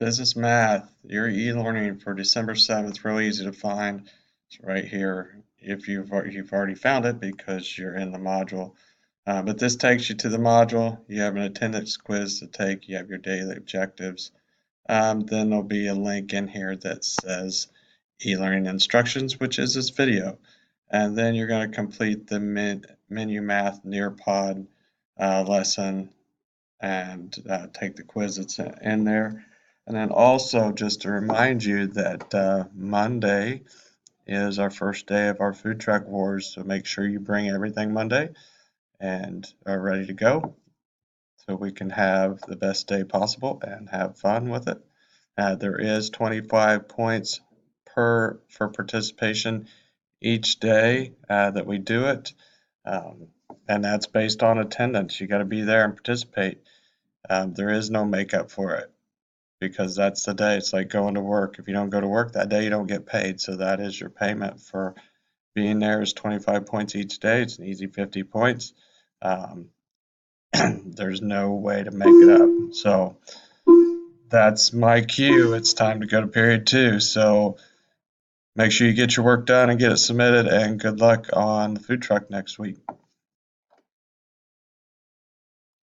Business Math, your e-learning for December 7th, really easy to find. It's right here if you've already found it because you're in the module. But this takes you to the module. You have an attendance quiz to take. You have your daily objectives. Then there'll be a link in here that says e-learning instructions, which is this video. And then you're going to complete the menu math Nearpod lesson and take the quiz that's in there. And then also just to remind you that Monday is our first day of our food truck wars, so make sure you bring everything Monday and are ready to go so we can have the best day possible and have fun with it. There is 25 points for participation each day that we do it, and that's based on attendance. You got to be there and participate. There is no makeup for it because that's the day. It's like going to work. If you don't go to work that day, you don't get paid. So that is your payment for being there is 25 points each day. It's an easy 50 points. Um, there's no way to make it up. So that's my cue. It's time to go to period 2. So make sure you get your work done and get it submitted, and good luck on the food truck next week.